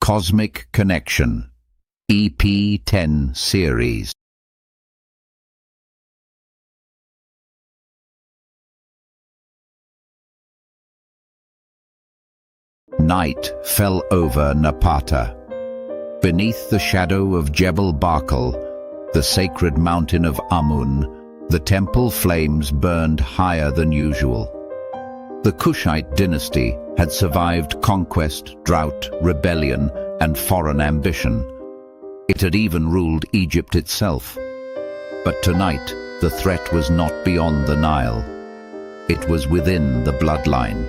Cosmic Connection, EP10 series. Night fell over Napata. Beneath the shadow of Jebel Barkal, the sacred mountain of Amun, the temple flames burned higher than usual. The Kushite dynasty had survived conquest, drought, rebellion, and foreign ambition. It had even ruled Egypt itself. But tonight, the threat was not beyond the Nile. It was within the bloodline.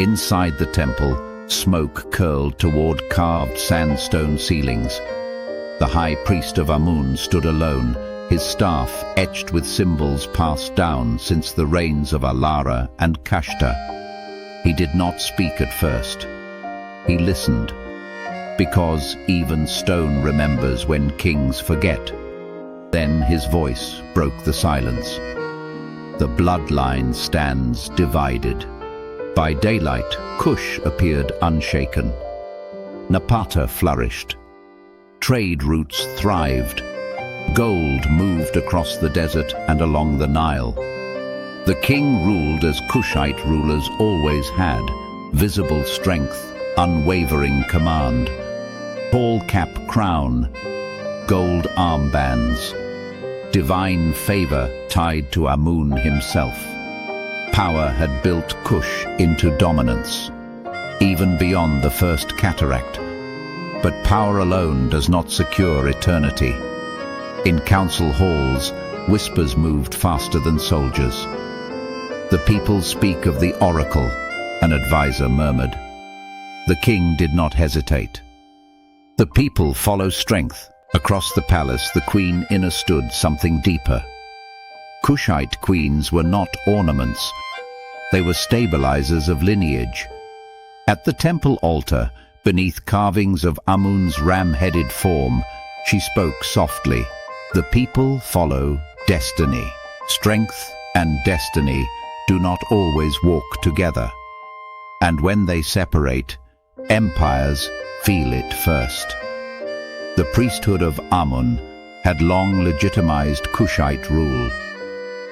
Inside the temple, smoke curled toward carved sandstone ceilings. The high priest of Amun stood alone, his staff etched with symbols passed down since the reigns of Alara and Kashta. He did not speak at first. He listened, because even stone remembers when kings forget. Then his voice broke the silence. The bloodline stands divided. By daylight, Kush appeared unshaken. Napata flourished. Trade routes thrived. Gold moved across the desert and along the Nile. The king ruled as Kushite rulers always had, visible strength, unwavering command. Tall cap crown, gold armbands, divine favor tied to Amun himself. Power had built Kush into dominance, even beyond the first cataract. But power alone does not secure eternity. In council halls, whispers moved faster than soldiers. The people speak of the oracle, an advisor murmured. The king did not hesitate. The people follow strength. Across the palace, the queen understood something deeper. Kushite queens were not ornaments. They were stabilizers of lineage. At the temple altar, beneath carvings of Amun's ram-headed form, she spoke softly. The people follow destiny. Strength and destiny do not always walk together. And when they separate, empires feel it first. The priesthood of Amun had long legitimized Kushite rule.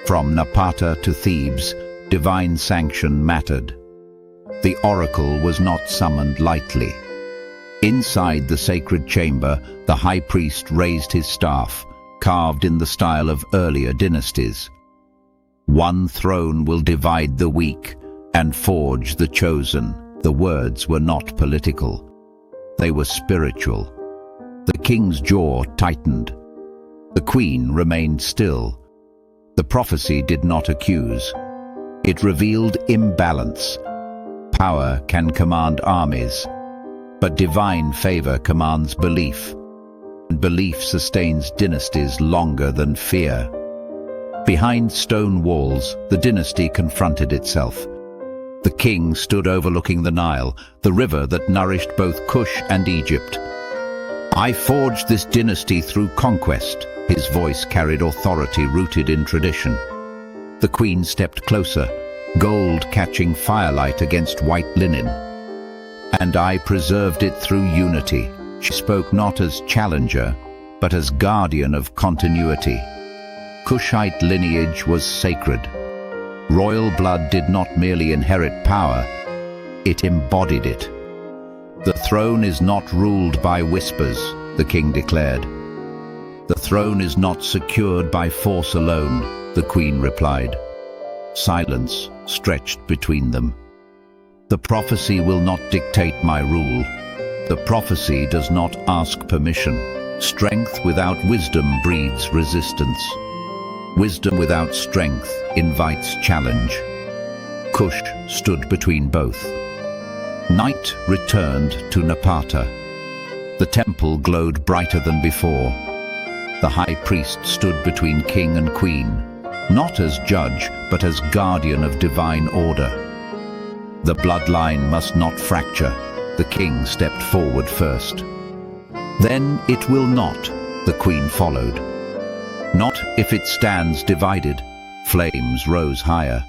From Napata to Thebes, divine sanction mattered. The oracle was not summoned lightly. Inside the sacred chamber, the high priest raised his staff, carved in the style of earlier dynasties. One throne will divide the weak and forge the chosen. The words were not political. They were spiritual. The king's jaw tightened. The queen remained still. The prophecy did not accuse. It revealed imbalance. Power can command armies, but divine favor commands belief. And belief sustains dynasties longer than fear. Behind stone walls, the dynasty confronted itself. The king stood overlooking the Nile, the river that nourished both Kush and Egypt. I forged this dynasty through conquest. His voice carried authority rooted in tradition. The queen stepped closer, gold catching firelight against white linen. And I preserved it through unity. She spoke not as challenger, but as guardian of continuity. Kushite lineage was sacred. Royal blood did not merely inherit power, it embodied it. The throne is not ruled by whispers, the king declared. The throne is not secured by force alone, the queen replied. Silence stretched between them. The prophecy will not dictate my rule. The prophecy does not ask permission. Strength without wisdom breeds resistance. Wisdom without strength invites challenge. Kush stood between both. Night returned to Napata. The temple glowed brighter than before. The high priest stood between king and queen, not as judge, but as guardian of divine order. The bloodline must not fracture. The king stepped forward first. Then it will not, the queen followed. Not if it stands divided. Flames rose higher.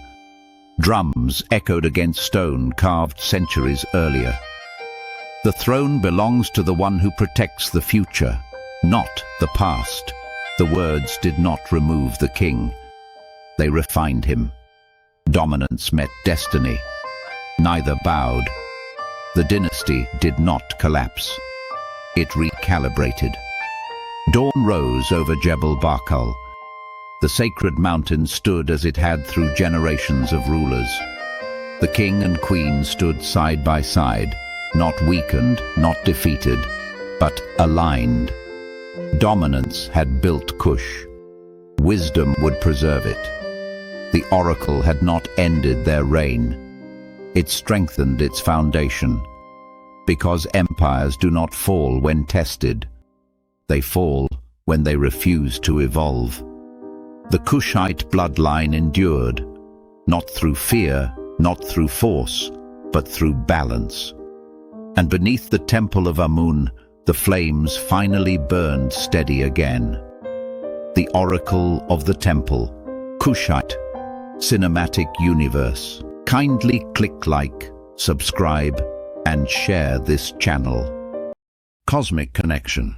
Drums echoed against stone carved centuries earlier. The throne belongs to the one who protects the future, not the past. The words did not remove the king. They refined him. Dominance met destiny. Neither bowed. The dynasty did not collapse. It recalibrated. Dawn rose over Jebel Barkal. The sacred mountain stood as it had through generations of rulers. The king and queen stood side by side, not weakened, not defeated, but aligned. Dominance had built Kush. Wisdom would preserve it. The oracle had not ended their reign. It strengthened its foundation. Because empires do not fall when tested. They fall when they refuse to evolve. The Kushite bloodline endured, not through fear, not through force, but through balance. And beneath the temple of Amun, the flames finally burned steady again. The oracle of the temple, Kushite Cinematic Universe. Kindly click like, subscribe, and share this channel. Cosmic Connection.